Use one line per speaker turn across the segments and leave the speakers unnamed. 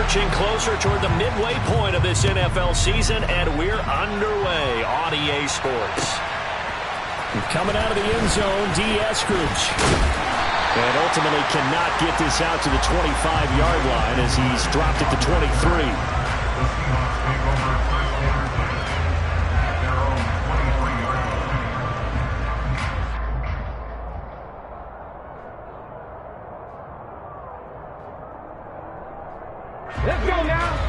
inching closer toward the midway point of this NFL season, and we're underway on EA Sports.
Coming out of the end zone, D. Eskridge. And ultimately cannot get this out to the 25-yard line as he's dropped at the 23.
Let's go now.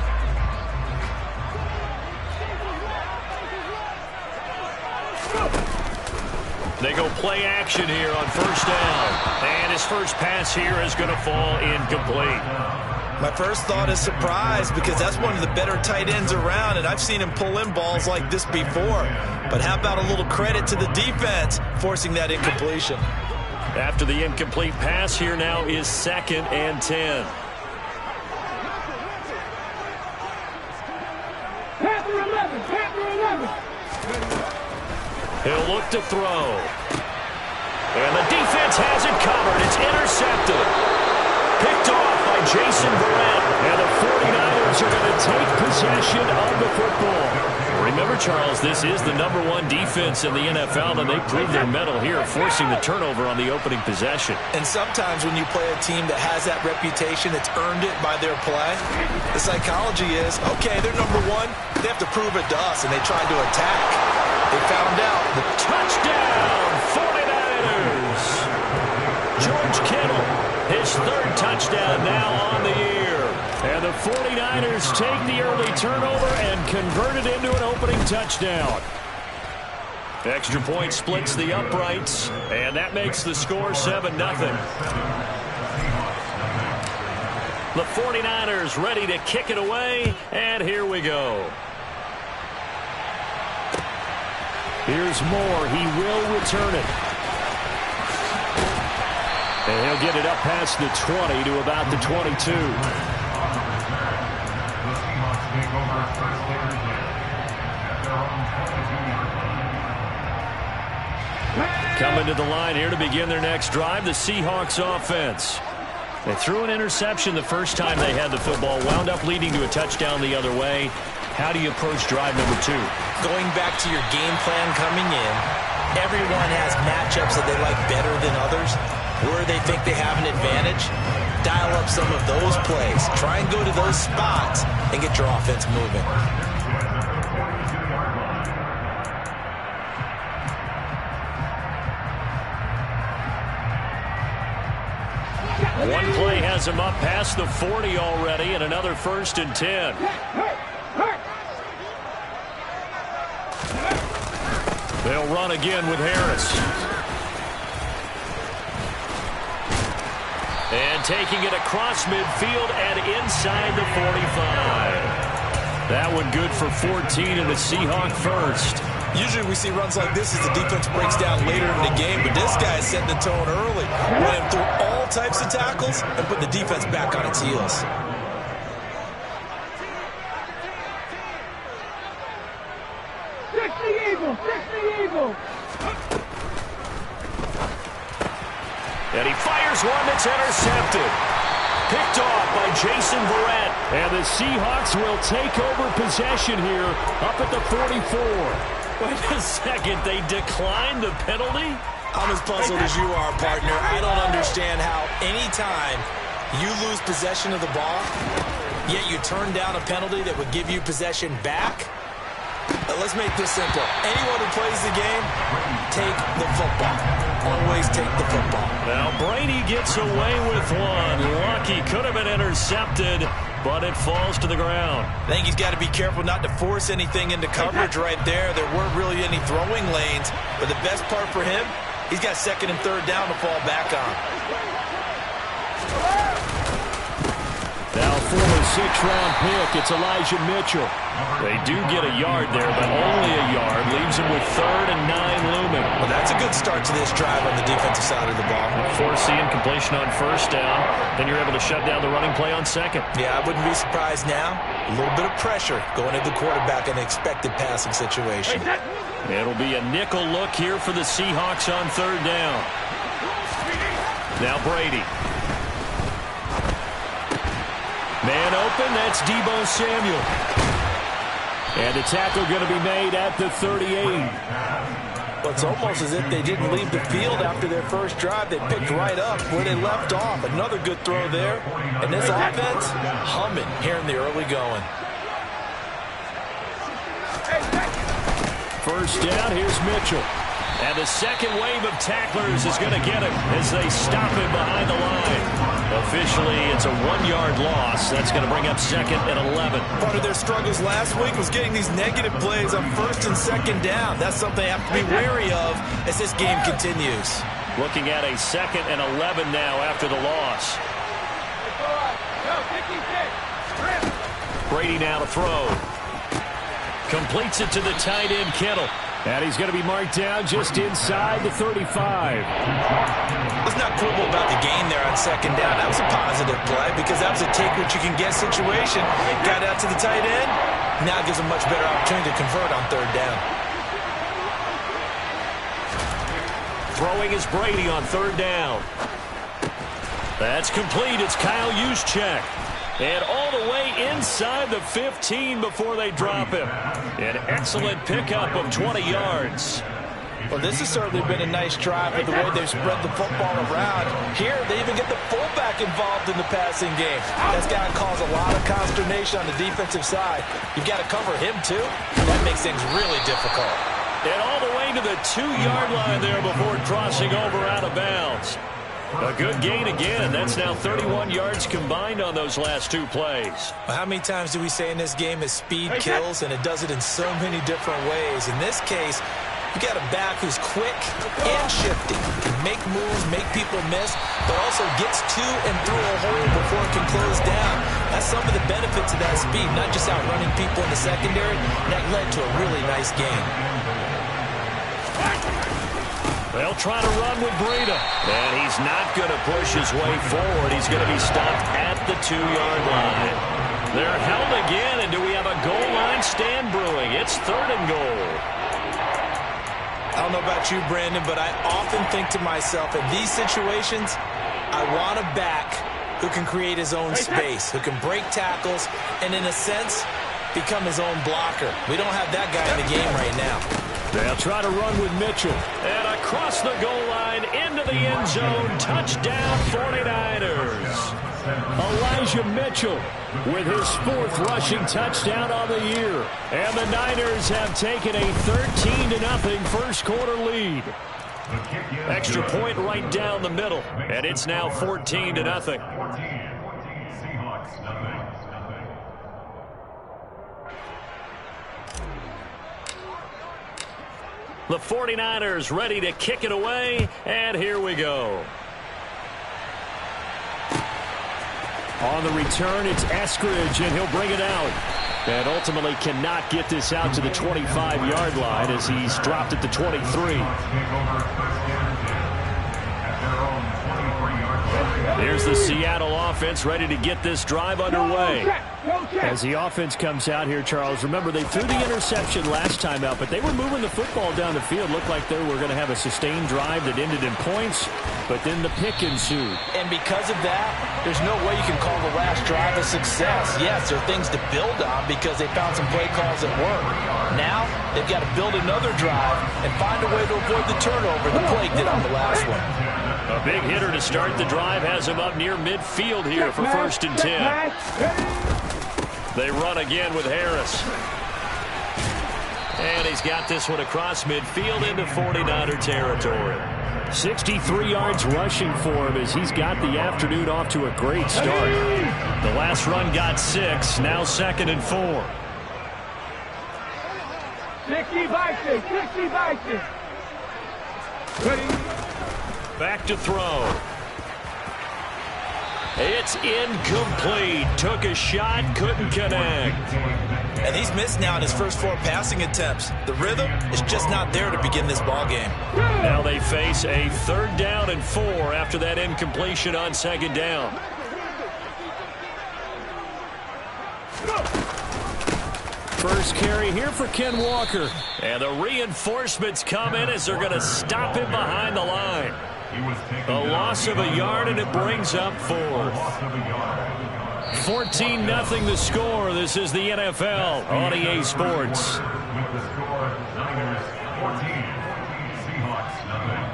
They go play action here on first down. And his first pass here is going to fall incomplete.
My first thought is surprise because that's one of the better tight ends around, and I've seen him pull in balls like this before. But how about a little credit to the defense forcing that incompletion?
After the incomplete pass, here now is 2nd and 10.
Panther 11, Panther 11.
He'll look to throw. And the defense has it covered. It's intercepted. Picked off by Jason Verrett. And the 49ers are going to take possession of the football. Remember, Charles, this is the #1 defense in the NFL, and they proved their mettle here, forcing the turnover on the opening possession.
And sometimes when you play a team that has that reputation, it's earned it by their play. The psychology is, okay, they're #1. They have to prove it to us, and they tried to attack. They found out. The
touchdown, 49ers. George Kittle, his 3rd touchdown now on the year. And the 49ers take the early turnover and convert it into an opening touchdown. Extra point splits the uprights, and that makes the score 7-0. The 49ers ready to kick it away, and here we go.
Here's Moore. He will return it. And he'll get it up past the 20 to about the 22. Coming to the line here to begin their next drive, the Seahawks offense. They threw an interception the first time they had the football, wound up leading to a touchdown the other way. How do you approach drive number 2?
Going back to your game plan coming in, everyone has matchups that they like better than others. Where they think they have an advantage, dial up some of those plays. Try and go to those spots and get your offense moving.
One play has him up past the 40 already, and another 1st and 10. They'll run again with Harris. And taking it across midfield and inside the 45. That one good for 14 and the Seahawk first.
Usually we see runs like this as the defense breaks down later in the game, but this guy is setting the tone early. Running through all types of tackles and put the defense back on its heels.
Fix the Eagle, fix the Eagle.
And he fires one that's intercepted. Picked off by Jason Verrett.
And the Seahawks will take over possession here up at the 44.
Wait a second, they declined the penalty?
I'm as puzzled as you are, partner. I don't understand how anytime you lose possession of the ball, yet you turn down a penalty that would give you possession back. Let's make this simple. Anyone who plays the game, take the football. Always take the football.
Now Brady gets away with one. Lucky, could have been intercepted, but it falls to the ground.
I think he's got to be careful not to force anything into coverage right there. There weren't really any throwing lanes, but the best part for him, he's got 2nd and 3rd down to fall back on.
Now former 6th-round pick, it's Elijah Mitchell.
They do get a yard there, but only a yard. Leaves them with 3rd and 9 looming.
Well, that's a good start to this drive on the defensive side of the ball.
Force the incompletion on 1st down. Then you're able to shut down the running play on 2nd.
Yeah, I wouldn't be surprised now. A little bit of pressure going at the quarterback in an expected passing situation.
It'll be a nickel look here for the Seahawks on 3rd down. Now Brady.
Man open, that's Deebo Samuel. And the tackle going to be made at the 38.
Well, it's almost as if they didn't leave the field after their first drive. They picked right up where they left off. Another good throw there. And this offense, humming here in the early going.
First down, here's Mitchell. And the second wave of tacklers is going to get him as they stop him behind the line. Officially, it's a 1-yard loss. That's going to bring up 2nd and 11.
Part of their struggles last week was getting these negative plays on 1st and 2nd down. That's something they have to be wary of as this game continues.
Looking at a 2nd and 11 now after the loss. Brady now to throw. Completes it to the tight end, Kittle. And he's going to be marked down just inside the 35.
Let's not quibble about the gain there on 2nd down. That was a positive play because that was a take-what-you-can-get situation. Got out to the tight end. Now gives a much better opportunity to convert on 3rd down.
Throwing is Brady on 3rd down. That's complete. It's Kyle Juszczyk. And all the way inside the 15 before they drop him. An excellent pickup of 20 yards.
Well, this has certainly been a nice drive with the way they've spread the football around. Here, they even get the fullback involved in the passing game. That's got to cause a lot of consternation on the defensive side. You've got to cover him, too. That makes things really difficult.
And all the way to the 2-yard line there before crossing over out of bounds. A good gain again. That's now 31 yards combined on those last 2 plays.
Well, how many times do we say in this game is speed kills, and it does it in so many different ways. In this case, you got a back who's quick and shifty, can make moves, make people miss, but also gets to and through a hole before it can close down. That's some of the benefits of that speed, not just outrunning people in the secondary. That led to a really nice game.
They'll try to run with Breida. And he's not going to push his way forward. He's going to be stopped at the 2-yard line. They're held again, and do we have a goal line stand brewing? It's 3rd and goal.
I don't know about you, Brandon, but I often think to myself, in these situations, I want a back who can create his own space, who can break tackles, and in a sense, become his own blocker. We don't have that guy in the game right now.
They'll try to run with Mitchell. And across the goal line, into the end zone. Touchdown, 49ers. Elijah Mitchell with his 4th rushing touchdown on the year. And the Niners have taken a 13-0 first quarter lead. Extra point right down the middle. And it's now 14-0. The 49ers ready to kick it away, and here we go. On the return, it's Eskridge, and he'll bring it out. And ultimately cannot get this out to the 25-yard line as he's dropped at the 23. Here's the Seattle offense ready to get this drive underway. As the offense comes out here, Charles, remember they threw the interception last time out, but they were moving the football down the field. Looked like they were going to have a sustained drive that ended in points, but then the pick ensued.
And because of that, there's no way you can call the last drive a success. Yes, there are things to build on because they found some play calls that work. Now, they've got to build another drive and find a way to avoid the turnover the play did on the last one.
A big hitter to start the drive has him up near midfield here for 1st and 10. They run again with Harris. And he's got this one across midfield into 49er territory. 63 yards rushing for him as he's got the afternoon off to a great start. The last run got 6, now 2nd and 4.
60 by 6, 60 by 6. Ready?
Back to throw. It's incomplete. Took a shot, couldn't connect.
And he's missed now in his first 4 passing attempts. The rhythm is just not there to begin this ball game.
Now they face a 3rd down and 4 after that incompletion on 2nd down. First carry here for Ken Walker. And the reinforcements come in as they're going to stop him behind the line. A loss of a yard, and it brings up 4th. 14-0 the score. This is the NFL on EA Sports.
With the score, Niners 14, Seahawks nothing.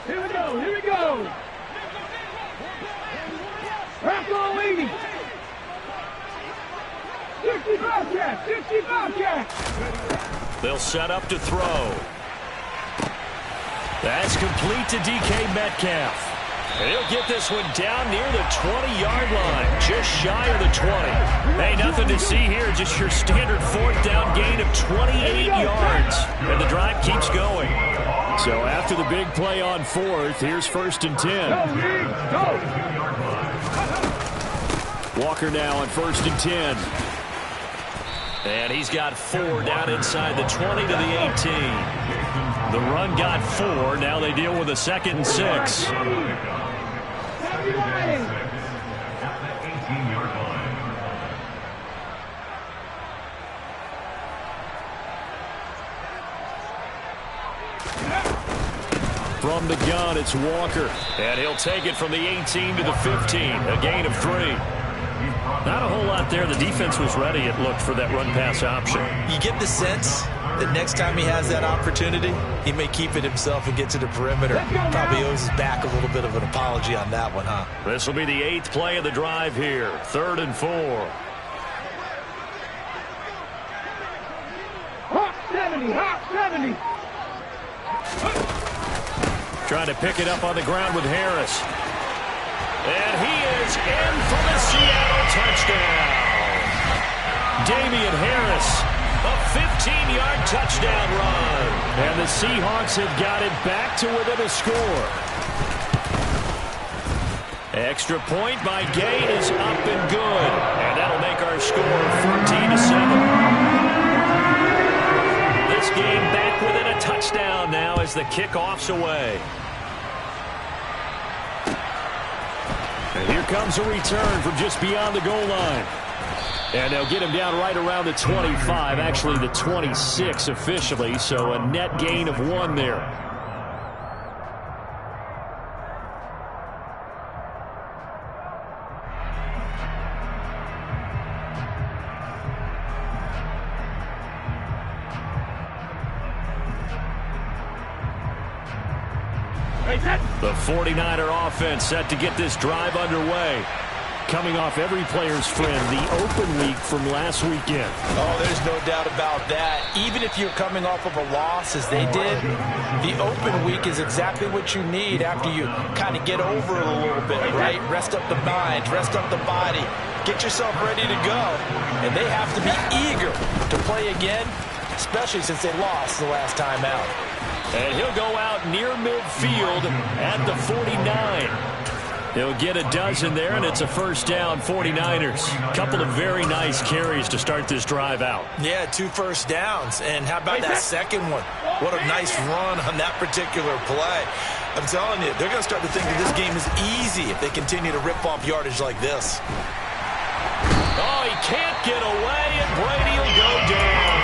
Here we go, here we go. Rocco leading. 60 Bobcat, 60 Bobcat.
They'll set up to throw. That's complete to DK Metcalf. And he'll get this one down near the 20-yard line, just shy of the 20. Hey, nothing to see here, just your standard fourth down gain of 28 yards. And the drive keeps going. So after the big play on fourth, here's 1st and 10. Walker now on 1st and 10. And he's got 4 down inside the 20 to the 18. The run got 4. Now they deal with a 2nd and 6.
At the 18-yard line.
From the gun, it's Walker. And he'll take it from the 18 to the 15. A gain of 3. Not a whole lot there. The defense was ready, it looked, for that run-pass option.
You get the sense that next time he has that opportunity, he may keep it himself and get to the perimeter. Probably owes his back a little bit of an apology on that one, huh?
This will be the 8th play of the drive here. 3rd and 4.
Hot 70, hot 70.
Trying to pick it up on the ground with Harris. And he is in for the Seattle touchdown. Damian Harris, a 15-yard touchdown run. And the Seahawks have got it back to within a score. Extra point by Gay is up and good. And that'll make our score 14-7. This game back within a touchdown now as the kickoff's away. And here comes a return from just beyond the goal line. And they'll get him down right around the 25, actually the 26 officially, so a net gain of 1 there. The 49er offense set to get this drive underway. Coming off every player's friend, the open week from last weekend.
Oh, there's no doubt about that. Even if you're coming off of a loss, as they did, the open week is exactly what you need after you kind of get over it a little bit, right? Rest up the mind, rest up the body, get yourself ready to go. And they have to be eager to play again, especially since they lost the last time out.
And he'll go out near midfield at the 49. He'll get a dozen there, and it's a first down, 49ers. Couple of very nice carries to start this drive out.
Yeah, 2 first downs. And how about that second one? What a nice run on that particular play. I'm telling you, they're going to start to think that this game is easy if they continue to rip off yardage like this.
Oh, he can't get away, and Brady will go down.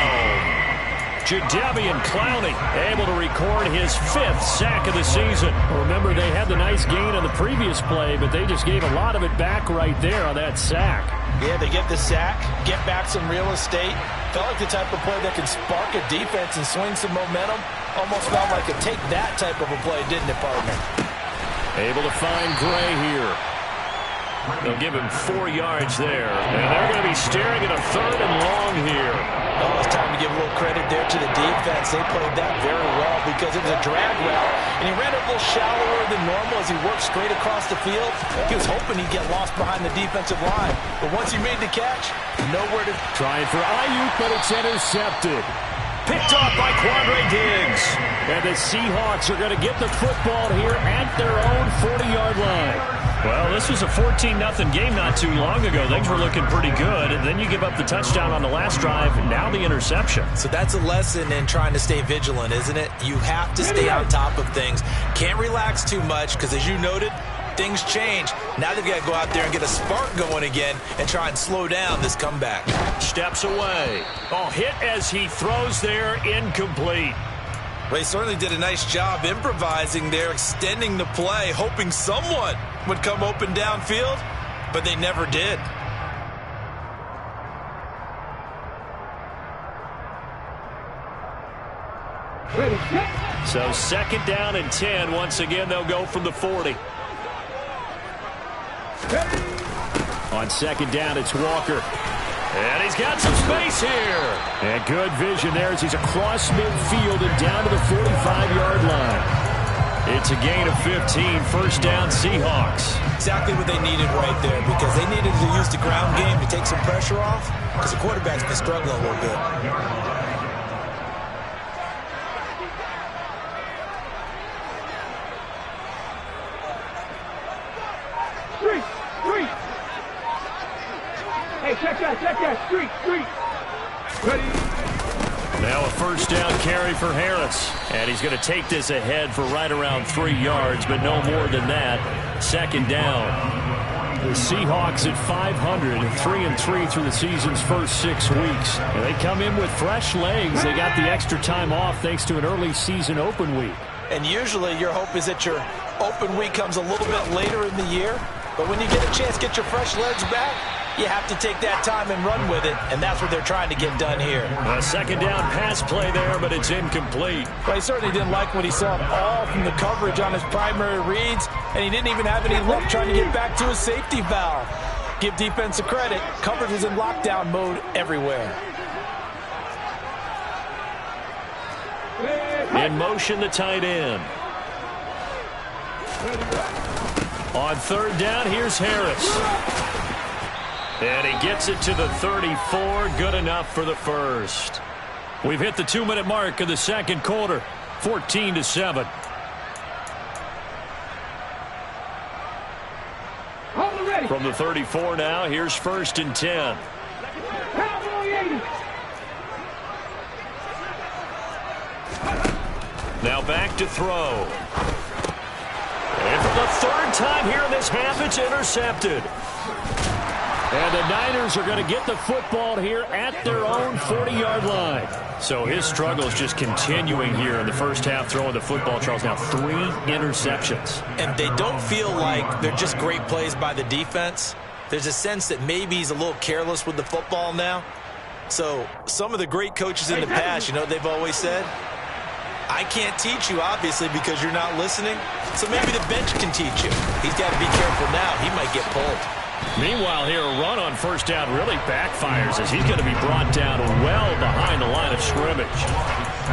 Jadeveon Clowney able to record his 5th sack of the season. Remember, they had the nice gain on the previous play, but they just gave a lot of it back right there on that sack.
Yeah, they get the sack, get back some real estate. Felt like the type of play that can spark a defense and swing some momentum. Almost felt like a take that type of a play, didn't it, partner?
Able to find Gray here. They'll give him 4 yards there. And they're going to be staring at a 3rd and long here.
Oh, it's time to give a little credit there to the defense. They played that very well because it was a drag route. And he ran it a little shallower than normal as he worked straight across the field. He was hoping he'd get lost behind the defensive line. But once he made the catch, nowhere to...
Trying for Ayuk, but it's intercepted. Picked off by Quandre Diggs. And the Seahawks are going to get the football here at their own 40-yard line. Well, this was a 14-0 game not too long ago. Things were looking pretty good, and then you give up the touchdown on the last drive, and now the interception.
So that's a lesson in trying to stay vigilant, isn't it? You have to stay on top of things. Can't relax too much because, as you noted, things change. Now they've got to go out there and get a spark going again and try and slow down this comeback.
Steps away. Oh, hit as he throws there, incomplete.
Well, he certainly did a nice job improvising there, extending the play, hoping someone would come open downfield, but they never did.
So 2nd down and 10. Once again, they'll go from the 40. On 2nd down, it's Walker. And he's got some space here. And good vision there as he's across midfield and down to the 45-yard line. It's a gain of 15, 1st down Seahawks.
Exactly what they needed right there, because they needed to use the ground game to take some pressure off, because the quarterback's been struggling a little bit.
Check that, street. Ready.
Now a 1st down carry for Harris. And he's going to take this ahead for right around 3 yards, but no more than that. 2nd down. The Seahawks at 500, 3-3 through the season's first 6 weeks. And they come in with fresh legs. They got the extra time off thanks to an early season open week.
And usually your hope is that your open week comes a little bit later in the year. But when you get a chance to get your fresh legs back, you have to take that time and run with it, and that's what they're trying to get done here.
A 2nd down pass play there, but it's incomplete.
Well, he certainly didn't like what he saw all from the coverage on his primary reads, and he didn't even have any luck trying to get back to his safety valve. Give defense a credit. Coverage was in lockdown mode everywhere.
In motion, the tight end. On 3rd down, here's Harris. And he gets it to the 34. Good enough for the 1st. We've hit the 2-minute mark of the 2nd quarter. 14-7. From the 34 now, here's 1st and 10. Now back to throw. And for the 3rd time here in this half, it's intercepted. And the Niners are going to get the football here at their own 40-yard line. So his struggle is just continuing here in the first half, throwing the football. Charles, now 3 interceptions.
And they don't feel like they're just great plays by the defense. There's a sense that maybe he's a little careless with the football now. So some of the great coaches in the past, you know what they've always said? I can't teach you, obviously, because you're not listening. So maybe the bench can teach you. He's got to be careful now. He might get pulled.
Meanwhile, here, a run on 1st down really backfires as he's going to be brought down well behind the line of scrimmage.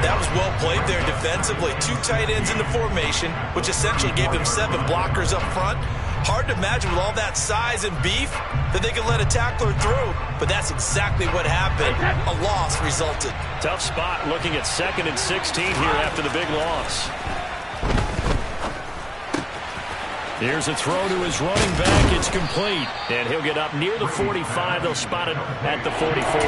That was well played there defensively. 2 tight ends in the formation, which essentially gave them 7 blockers up front. Hard to imagine with all that size and beef that they could let a tackler through, but that's exactly what happened. A loss resulted.
Tough spot looking at 2nd and 16 here after the big loss. Here's a throw to his running back. It's complete. And he'll get up near the 45. They'll spot it at the 44.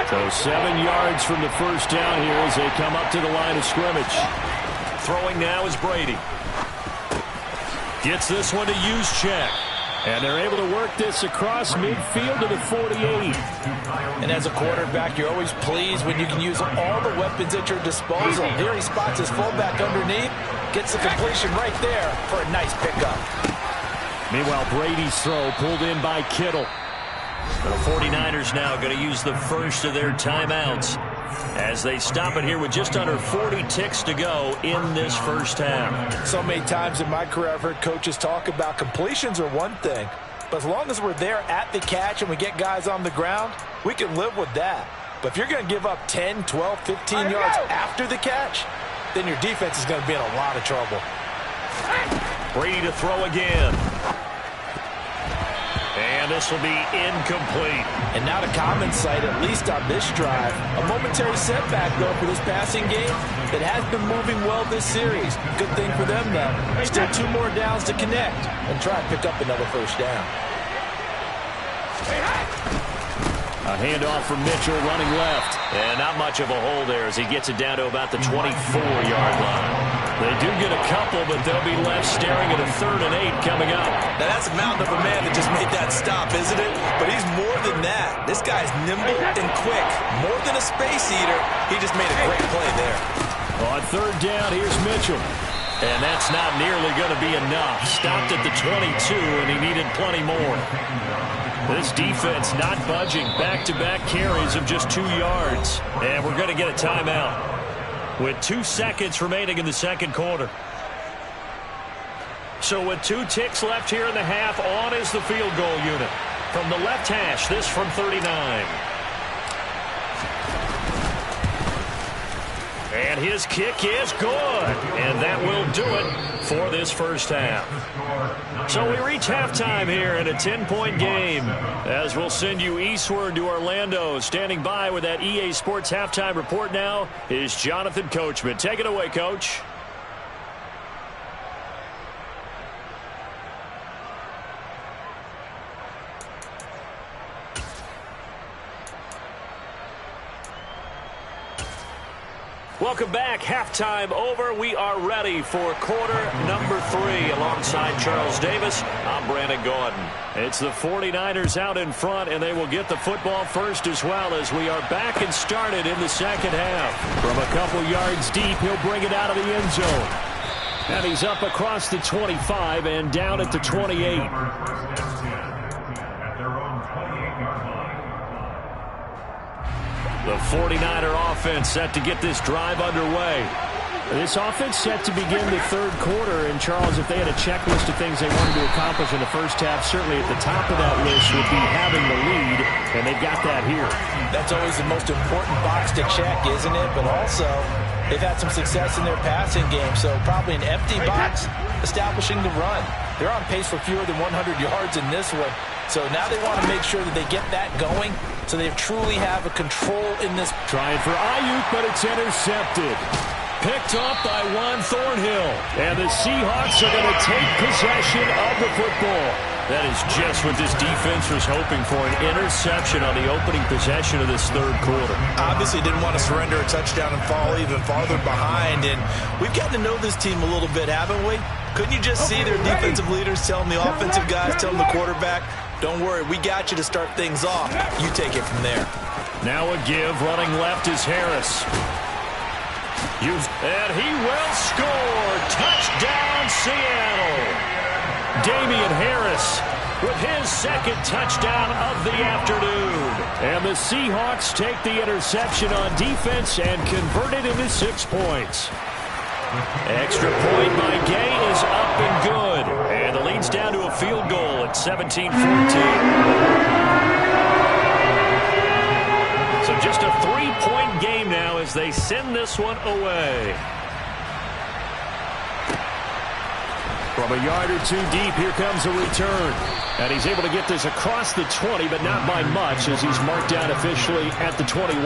So 7 yards from the 1st down here as they come up to the line of scrimmage. Throwing now is Brady. Gets this one to Juszczyk. And they're able to work this across midfield to the 48.
And as a quarterback, you're always pleased when you can use all the weapons at your disposal. Here he spots his fullback underneath, gets the completion right there for a nice pickup.
Meanwhile, Brady's throw pulled in by Kittle. The 49ers now going to use the first of their timeouts as they stop it here with just under 40 ticks to go in this first half.
So many times in my career I've heard coaches talk about completions are one thing, but as long as we're there at the catch and we get guys on the ground, we can live with that. But if you're going to give up 10, 12, 15 yards after the catch, then your defense is going to be in a lot of trouble. Brady to throw again.
And this will be incomplete.
And not a common sight, at least on this drive. A momentary setback, though, for this passing game that has been moving well this series. Good thing for them, though. Still 2 more downs to connect and try and pick up another first down.
A handoff from Mitchell running left. And not much of a hole there as he gets it down to about the 24-yard line. They do get a couple, but they'll be left staring at a 3rd and 8 coming up.
Now, that's a mountain of a man that just made that stop, isn't it? But he's more than that. This guy's nimble and quick. More than a space eater, he just made a great play there.
On 3rd down, here's Mitchell. And that's not nearly going to be enough. Stopped at the 22, and he needed plenty more. This defense not budging. Back-to-back carries of just 2 yards. And we're going to get a timeout with 2 seconds remaining in the second quarter. So with 2 ticks left here in the half, on is the field goal unit. From the left hash, this from 39. And his kick is good. And that will do it for this first half. So we reach halftime here in a 10-point game. As we'll send you eastward to Orlando. Standing by with that EA Sports halftime report now is Jonathan Coachman. Take it away, Coach. Welcome back. Halftime over. We are ready for quarter number 3 alongside Charles Davis. I'm Brandon Gordon. It's the 49ers out in front, and they will get the football first as well as we are back and started in the second half. From a couple yards deep, he'll bring it out of the end zone. And he's up across the 25 and down at the 28. The 49er offense set to get this drive underway. This offense set to begin the third quarter. And, Charles, if they had a checklist of things they wanted to accomplish in the first half, certainly at the top of that list would be having the lead, and they've got that here.
That's always the most important box to check, isn't it? But also, they've had some success in their passing game, so probably an empty box establishing the run. They're on pace for fewer than 100 yards in this one. So now they want to make sure that they get that going so they truly have a control in this.
Trying for Ayuk, but it's intercepted. Picked up by Juan Thornhill. And the Seahawks are going to take possession of the football. That is just what this defense was hoping for, an interception on the opening possession of this third quarter.
Obviously didn't want to surrender a touchdown and fall even farther behind. And we've gotten to know this team a little bit, haven't we? Couldn't you just see their defensive leaders telling the offensive guys, telling the quarterback, don't worry, we got you to start things off. You take it from there.
Now a give. Running left is Harris. And he will score. Touchdown, Seattle. Damian Harris with his second touchdown of the afternoon. And the Seahawks take the interception on defense and convert it into 6 points. Extra point by Gay is up and good. And the lead's down to a field goal at 17-14. So just a 3-point game now as they send this one away. From a yard or 2 deep, here comes a return. And he's able to get this across the 20, but not by much as he's marked down officially at the 21.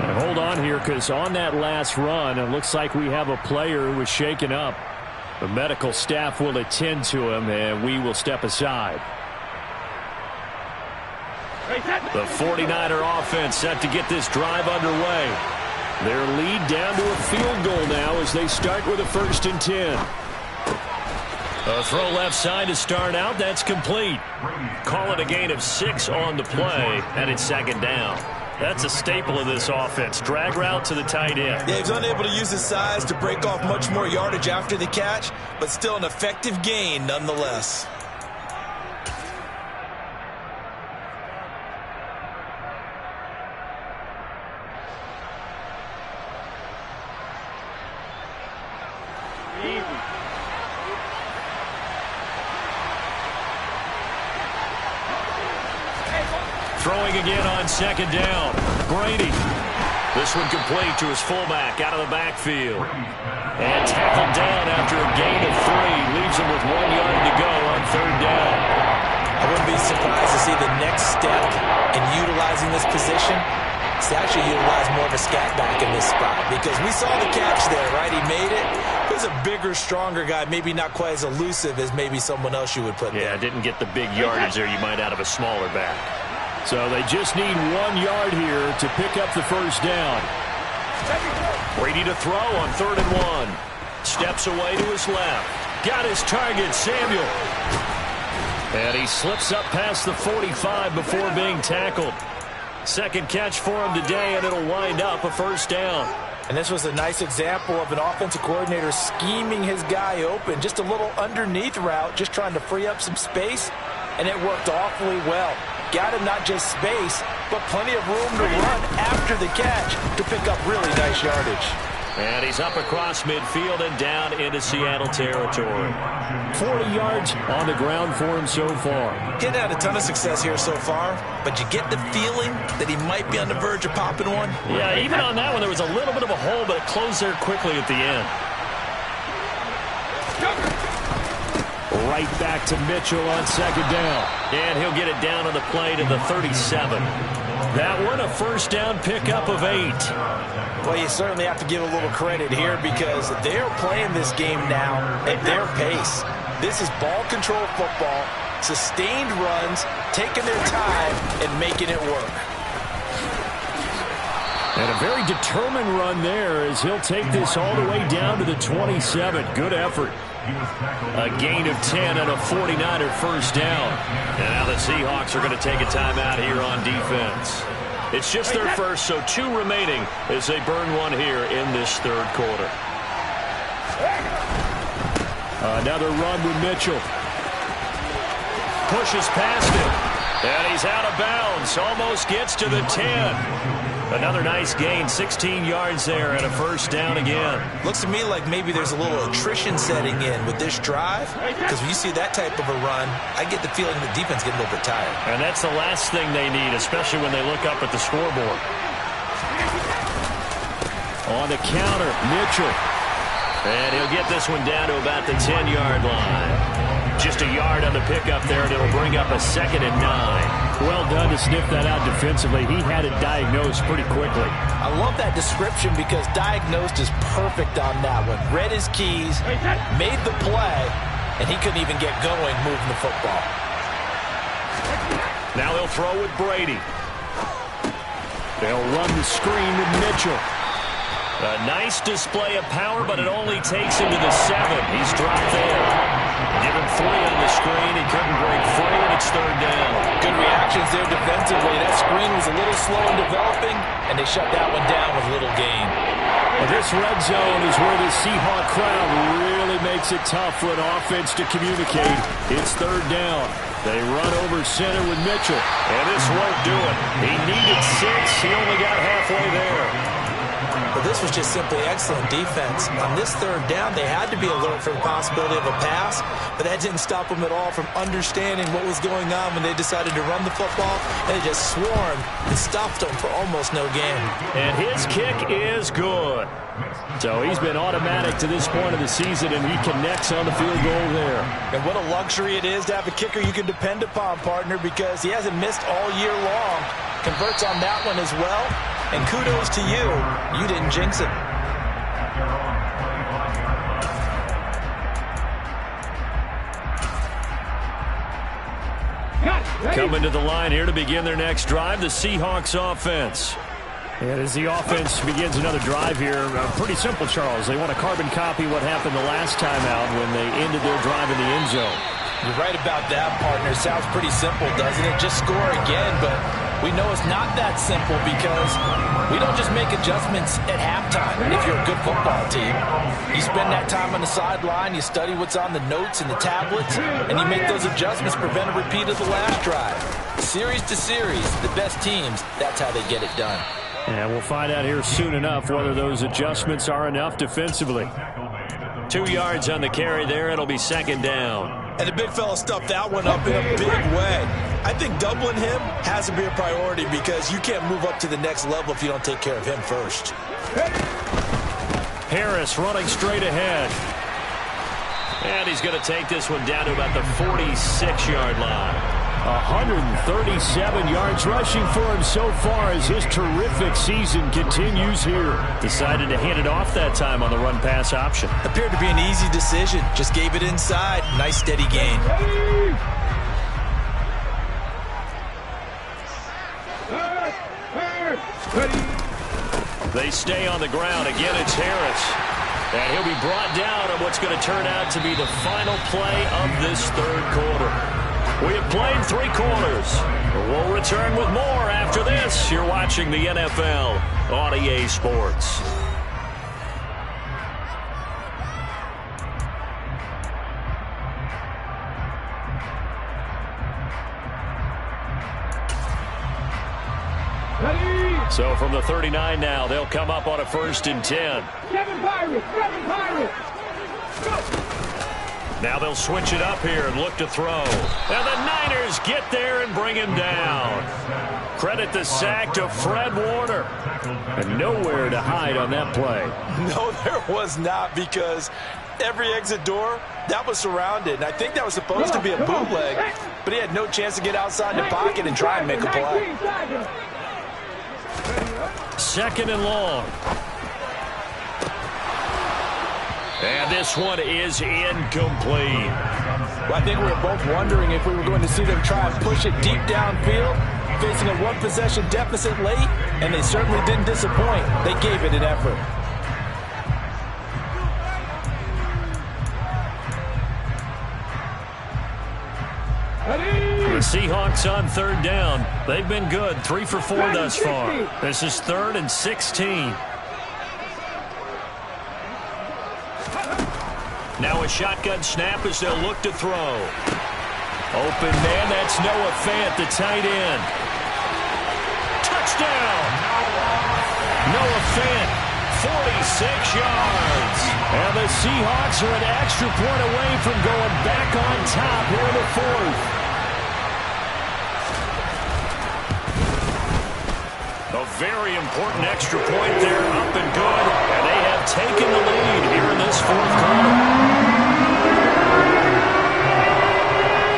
And hold on here, because on that last run, it looks like we have a player who was shaken up. The medical staff will attend to him, and we will step aside. The 49er offense set to get this drive underway. Their lead down to a field goal now as they start with a 1st and 10. A throw left side to start out. That's complete. Call it a gain of 6 on the play, and it's 2nd down. That's a staple of this offense. Drag route to the tight end.
Yeah, he's unable to use his size to break off much more yardage after the catch, but still an effective gain nonetheless.
Throwing again on 2nd down. Brady. This one complete to his fullback out of the backfield. And tackled down after a gain of 3. Leaves him with 1 yard to go on 3rd down.
I wouldn't be surprised to see the next step in utilizing this position. It's actually utilize more of a scat back in this spot because we saw the catch there, right? He made it. He was a bigger, stronger guy, maybe not quite as elusive as maybe someone else you would put there.
Yeah, didn't get the big yardage there you might out of a smaller back. So they just need 1 yard here to pick up the first down. Brady to throw on 3rd and 1. Steps away to his left. Got his target, Samuel. And he slips up past the 45 before being tackled. Second catch for him today, and it'll wind up a first down.
And this was a nice example of an offensive coordinator scheming his guy open. Just a little underneath route, just trying to free up some space, and it worked awfully well. Got him not just space, but plenty of room to run after the catch to pick up really nice yardage.
And he's up across midfield and down into Seattle territory. 40 yards on the ground for him so far.
He's had a ton of success here so far, but you get the feeling that he might be on the verge of popping one.
Yeah, even on that one, there was a little bit of a hole, but it closed there quickly at the end. Right back to Mitchell on 2nd down. And he'll get it down on the play to the 37. That one, a first down pickup of 8.
Well, you certainly have to give a little credit here because they're playing this game now at their pace. This is ball control football, sustained runs, taking their time and making it work.
And a very determined run there as he'll take this all the way down to the 27. Good effort. A gain of 10 and a 49er first down. And now the Seahawks are going to take a timeout here on defense. It's just their first, so 2 remaining as they burn one here in this 3rd quarter. Another run with Mitchell. Pushes past him. And he's out of bounds. Almost gets to the 10. Another nice gain, 16 yards there and a first down again.
Looks to me like maybe there's a little attrition setting in with this drive because when you see that type of a run, I get the feeling the defense getting a little bit tired.
And that's the last thing they need, especially when they look up at the scoreboard. On the counter, Mitchell. And he'll get this one down to about the 10-yard line. Just a yard on the pickup there, and it'll bring up a 2nd and 9. Well done to sniff that out defensively. He had it diagnosed pretty quickly.
I love that description because diagnosed is perfect on that one. Read his keys, made the play, and he couldn't even get going moving the football.
Now he'll throw with Brady. They'll run the screen with Mitchell. A nice display of power, but it only takes him to the 7. He's dropped there. Give him 3 on the screen. He couldn't break free, and it's 3rd down.
Good reactions there defensively. That screen was a little slow in developing, and they shut that one down with little gain.
Well, this red zone is where the Seahawk crowd really makes it tough for an offense to communicate. It's 3rd down. They run over center with Mitchell, and this won't do it. He needed 6. He only got halfway there.
But this was just simply excellent defense. On this 3rd down, they had to be alert for the possibility of a pass, but that didn't stop them at all from understanding what was going on when they decided to run the football, and they just swarmed and stopped them for almost no gain.
And his kick is good. So he's been automatic to this point of the season, and he connects on the field goal there.
And what a luxury it is to have a kicker you can depend upon, partner, because he hasn't missed all year long. Converts on that one as well. And kudos to you. You didn't jinx it.
Coming to the line here to begin their next drive, the Seahawks offense. And as the offense begins another drive here, pretty simple, Charles. They want to carbon copy what happened the last time out when they ended their drive in the end zone.
You're right about that, partner. Sounds pretty simple, doesn't it? Just score again, but we know it's not that simple because we don't just make adjustments at halftime if you're a good football team. You spend that time on the sideline, you study what's on the notes and the tablets, and you make those adjustments, prevent a repeat of the last drive. Series to series, the best teams, that's how they get it done.
And we'll find out here soon enough whether those adjustments are enough defensively. 2 yards on the carry there. It'll be 2nd down.
And the big fella stuffed that one up in a big way. I think doubling him has to be a priority because you can't move up to the next level if you don't take care of him first.
Harris running straight ahead. And he's going to take this one down to about the 46-yard line. 137 yards rushing for him so far as his terrific season continues here. Decided to hand it off that time on the run-pass option.
Appeared to be an easy decision. Just gave it inside. Nice steady gain.
They stay on the ground. Again, it's Harris. And he'll be brought down on what's going to turn out to be the final play of this third quarter. We have played 3 quarters. We'll return with more after this. You're watching the NFL on EA Sports. So from the 39 now, they'll come up on a 1st and 10.
7 Pirates! 7 Pirates! Go!
Now they'll switch it up here and look to throw. And the Niners get there and bring him down. Credit the sack to Fred Warner. And nowhere to hide on that play.
No, there was not, because every exit door, that was surrounded. And I think that was supposed to be a bootleg, but he had no chance to get outside the pocket and try and make a play.
2nd and long. And this one is incomplete.
Well, I think we were both wondering if we were going to see them try and push it deep downfield, facing a 1-possession deficit late, and they certainly didn't disappoint. They gave it an effort.
The Seahawks on 3rd down. They've been good, 3 for 4 thus far. This is 3rd and 16. Now a shotgun snap as they'll look to throw. Open man, that's Noah Fant, the tight end. Touchdown! Noah Fant, 46 yards. And the Seahawks are an extra point away from going back on top here in the 4th. A very important extra point there, up and good. And they have taken the lead here in this 4th quarter.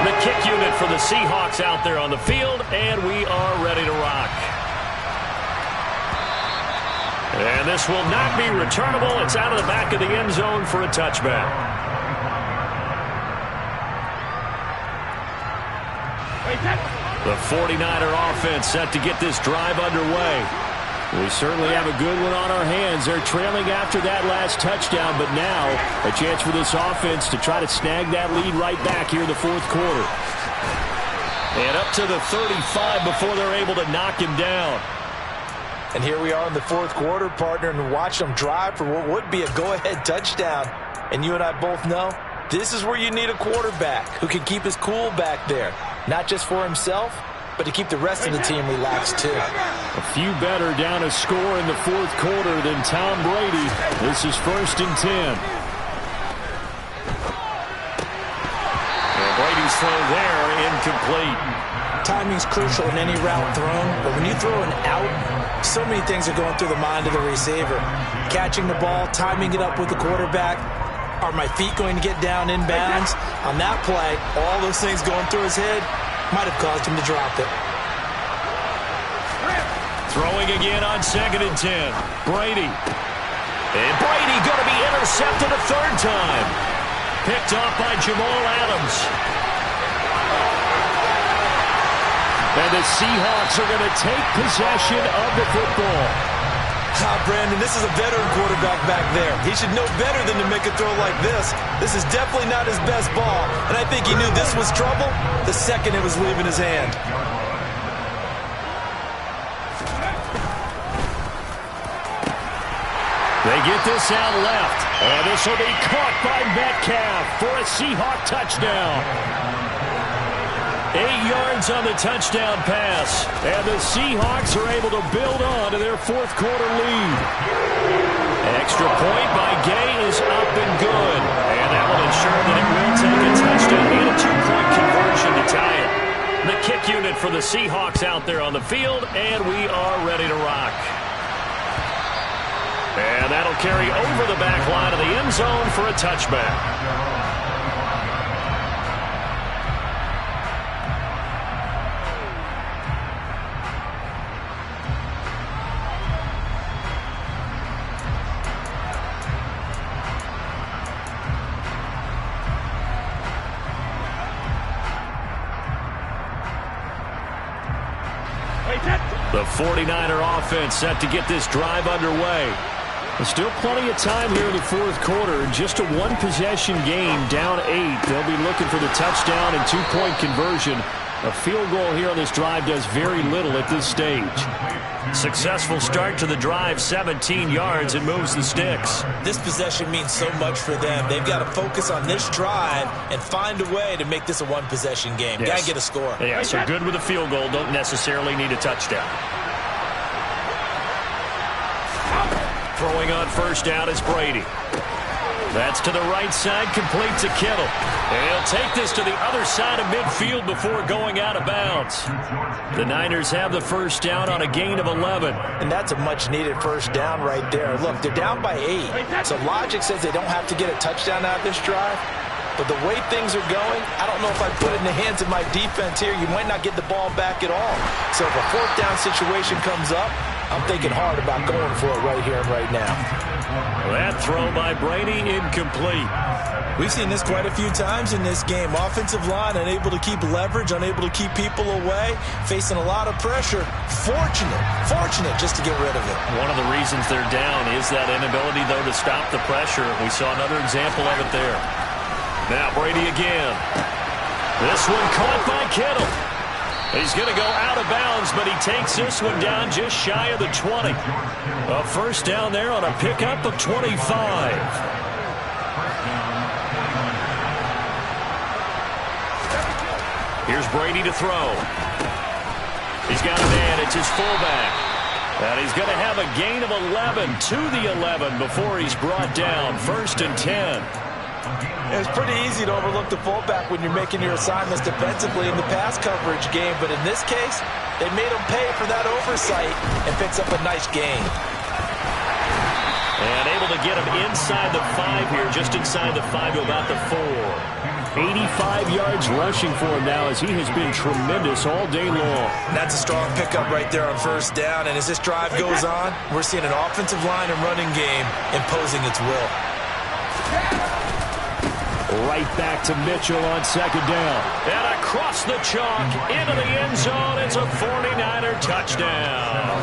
The kick unit for the Seahawks out there on the field, and we are ready to rock. And this will not be returnable. It's out of the back of the end zone for a touchback. The 49er offense set to get this drive underway. We certainly have a good one on our hands. They're trailing after that last touchdown, but now a chance for this offense to try to snag that lead right back here in the 4th quarter. And up to the 35 before they're able to knock him down.
And here we are in the 4th quarter, partner, and watch them drive for what would be a go-ahead touchdown. And you and I both know this is where you need a quarterback who can keep his cool back there. Not just for himself, but to keep the rest of the team relaxed too.
A few better down a score in the 4th quarter than Tom Brady. This is 1st and 10. And Brady's throw there, incomplete.
Timing's crucial in any route thrown, but when you throw an out, so many things are going through the mind of the receiver. Catching the ball, timing it up with the quarterback. Are my feet going to get down inbounds? On that play, all those things going through his head might have caused him to drop it.
Throwing again on 2nd and 10. Brady. And Brady going to be intercepted a 3rd time. Picked off by Jamal Adams. And the Seahawks are going to take possession of the football.
Brandon, this is a veteran quarterback back there. He should know better than to make a throw like this. This is definitely not his best ball, and I think he knew this was trouble the second it was leaving his hand.
They get this out left, and this will be caught by Metcalf for a Seahawk touchdown. 8 yards on the touchdown pass, and the Seahawks are able to build on to their 4th quarter lead. Extra point by Gay is up and good, and that will ensure that it will take a touchdown and a 2-point conversion to tie it. The kick unit for the Seahawks out there on the field, and we are ready to rock. And that'll carry over the back line of the end zone for a touchback. The 49er offense set to get this drive underway. There's still plenty of time here in the fourth quarter. Just a one-possession game, down 8. They'll be looking for the touchdown and two-point conversion. A field goal here on this drive does very little at this stage. Successful start to the drive, 17 yards, and moves the sticks.
This possession means so much for them. They've got to focus on this drive and find a way to make this a one-possession game.
Yes.
Got to get a score.
Yeah, so good with a field goal. Don't necessarily need a touchdown. Throwing on first down is Brady. That's to the right side, complete to Kittle. And he'll take this to the other side of midfield before going out of bounds. The Niners have the first down on a gain of 11.
And that's a much-needed first down right there. Look, they're down by 8. So logic says they don't have to get a touchdown out of this drive. But the way things are going, I don't know if I put it in the hands of my defense here. You might not get the ball back at all. So if a fourth down situation comes up, I'm thinking hard about going for it right here and right now.
That throw by Brady, incomplete.
We've seen this quite a few times in this game. Offensive line unable to keep leverage, unable to keep people away, facing a lot of pressure. Fortunate just to get rid of it.
One of the reasons they're down is that inability, though, to stop the pressure. We saw another example of it there. Now Brady again. This one caught by Kittle. He's going to go out of bounds, but he takes this one down just shy of the 20. A first down there on a pickup of 25. Here's Brady to throw. He's got a man. It's his fullback. And he's going to have a gain of 11 to the 11 before he's brought down. 1st and 10.
It's pretty easy to overlook the fullback when you're making your assignments defensively in the pass coverage game. But in this case, they made him pay for that oversight and picks up a nice gain.
And able to get him inside the 5 here, just inside the 5 to about the 4. 85 yards rushing for him now as he has been tremendous all day long.
That's a strong pickup right there on first down. And as this drive goes on, we're seeing an offensive line and running game imposing its will.
Right back to Mitchell on second down. And across the chalk into the end zone. It's a 49er touchdown.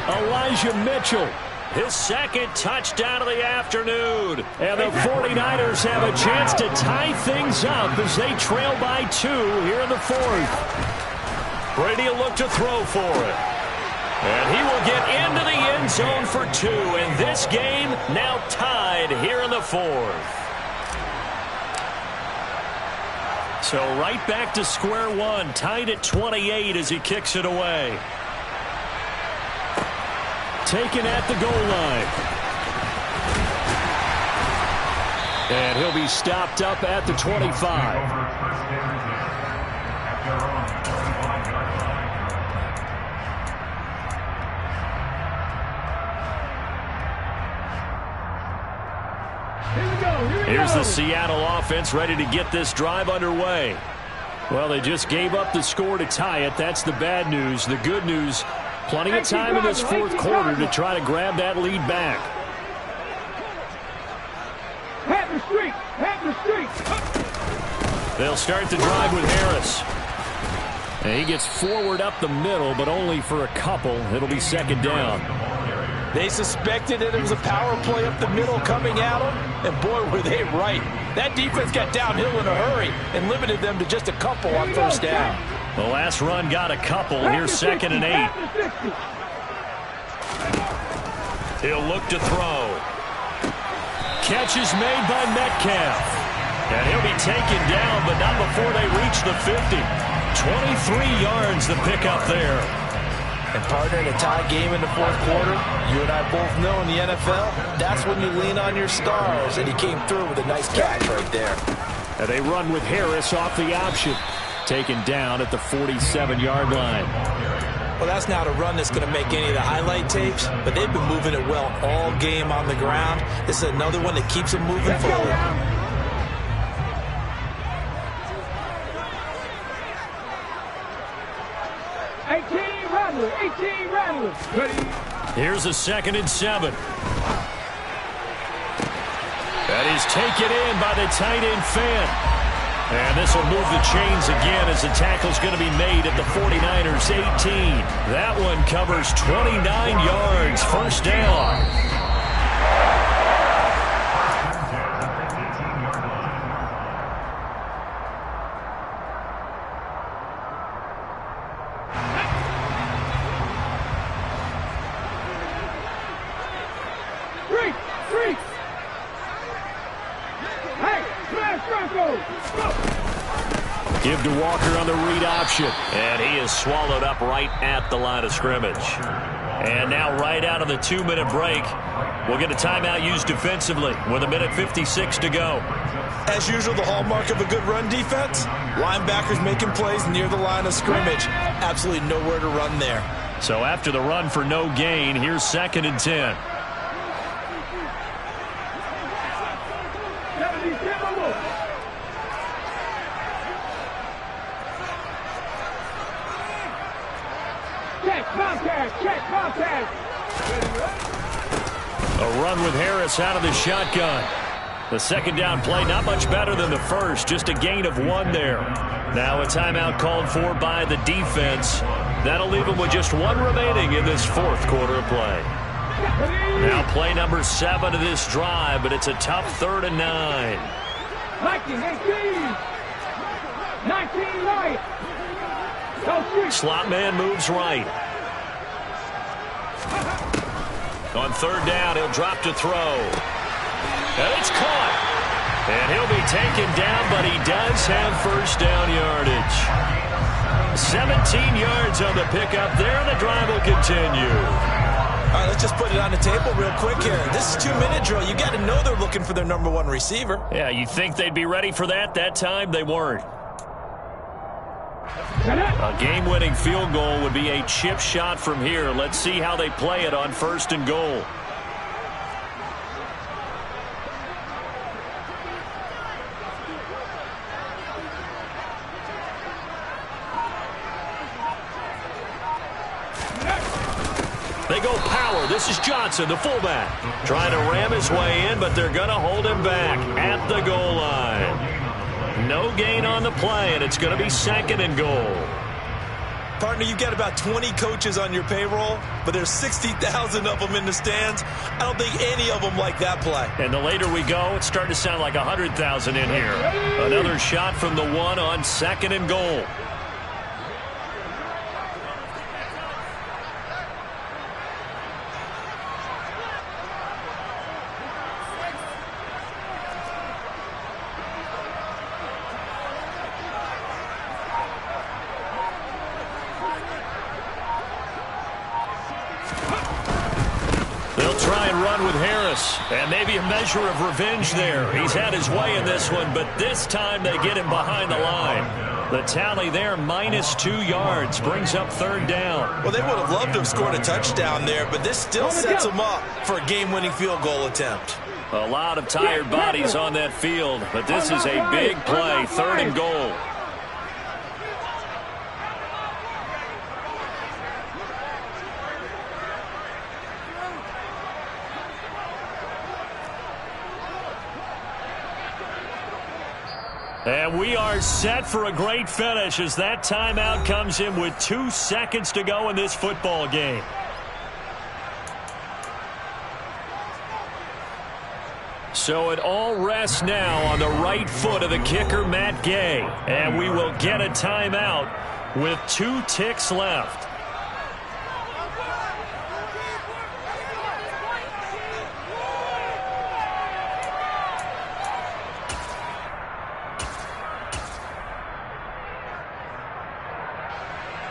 Elijah Mitchell, his second touchdown of the afternoon. And the 49ers have a chance to tie things up as they trail by 2 here in the 4th. Brady will look to throw for it. And he will get into the end zone for 2. And this game now tied here in the 4th. So right back to square one, tied at 28 as he kicks it away. Taken at the goal line. And he'll be stopped up at the 25. Here's the Seattle offense ready to get this drive underway. Well, they just gave up the score to tie it. That's the bad news. The good news, plenty of time in this fourth quarter to try to grab that lead back. They'll start the drive with Harris. And he gets forward up the middle, but only for a couple. It'll be second down.
They suspected that it was a power play up the middle coming at them, and boy, were they right. That defense got downhill in a hurry and limited them to just a couple on first down.
The last run got a couple. Here's 2nd and 8. He'll look to throw. Catch is made by Metcalf. And he'll be taken down, but not before they reach the 50. 23 yards the pickup there.
And partner, in a tie game in the fourth quarter, you and I both know in the NFL, that's when you lean on your stars. And he came through with a nice catch right there.
And they run with Harris off the option. Taken down at the 47-yard line.
Well, that's not a run that's going to make any of the highlight tapes, but they've been moving it well all game on the ground. This is another one that keeps them moving forward.
Here's a 2nd and 7. That is taken in by the tight end Fant. And this will move the chains again as the tackle's going to be made at the 49ers 18. That one covers 29 yards. First down. Give to Walker on the read option. And he is swallowed up right at the line of scrimmage. And now right out of the 2-minute break, we'll get a timeout used defensively with 1:56 to go.
As usual, the hallmark of a good run defense, linebackers making plays near the line of scrimmage. Absolutely nowhere to run there.
So after the run for no gain, here's 2nd and 10. A run with Harris out of the shotgun. The second down play, not much better than the first, just a gain of 1 there. Now a timeout called for by the defense. That'll leave them with just 1 remaining in this 4th quarter of play. Now play number 7 of this drive, but it's a tough 3rd and 9.
19 right.
Slot man moves right. On 3rd down, he'll drop to throw. And it's caught. And he'll be taken down, but he does have first down yardage. 17 yards on the pickup there, and the drive will continue.
All right, let's just put it on the table real quick here. This is 2-minute drill. You got to know they're looking for their number 1 receiver.
Yeah, you think they'd be ready for that? That time, they weren't. A game-winning field goal would be a chip shot from here. Let's see how they play it on 1st and goal. They go power. This is Johnson, the fullback. Trying to ram his way in, but they're going to hold him back at the goal line. No gain on the play, and it's going to be 2nd and goal.
Partner, you've got about 20 coaches on your payroll, but there's 60,000 of them in the stands. I don't think any of them like that play.
And the later we go, it's starting to sound like 100,000 in here. Another shot from the 1 on 2nd and goal. And maybe a measure of revenge there. He's had his way in this one, but this time they get him behind the line. The tally there, -2 yards, brings up 3rd down.
Well, they would have loved to have scored a touchdown there, but this still sets them up for a game-winning field goal attempt.
A lot of tired bodies on that field, but this is a big play, 3rd and goal. And we are set for a great finish as that timeout comes in with 2 seconds to go in this football game. So it all rests now on the right foot of the kicker, Matt Gay. And we will get a timeout with 2 ticks left.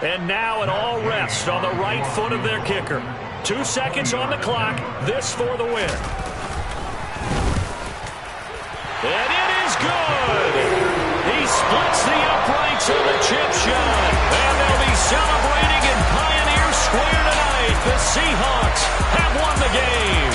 And now it all rests on the right foot of their kicker. 2 seconds on the clock. This for the win. And it is good. He splits the uprights on the chip shot. And they'll be celebrating in Pioneer Square tonight. The Seahawks have won the game.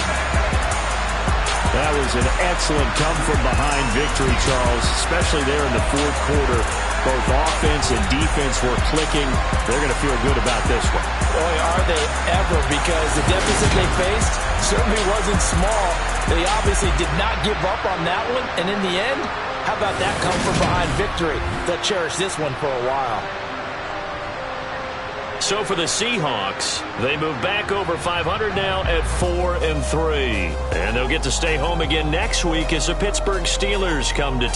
That was an excellent come-from-behind victory, Charles, especially there in the 4th quarter. Both offense and defense were clicking. They're going to feel good about this one.
Boy, are they ever, because the deficit they faced certainly wasn't small. They obviously did not give up on that one, and in the end, How about that come-from-behind victory? They'll cherish this one for a while.
So for the Seahawks, they move back over 500 now at 4-3. And they'll get to stay home again next week as the Pittsburgh Steelers come to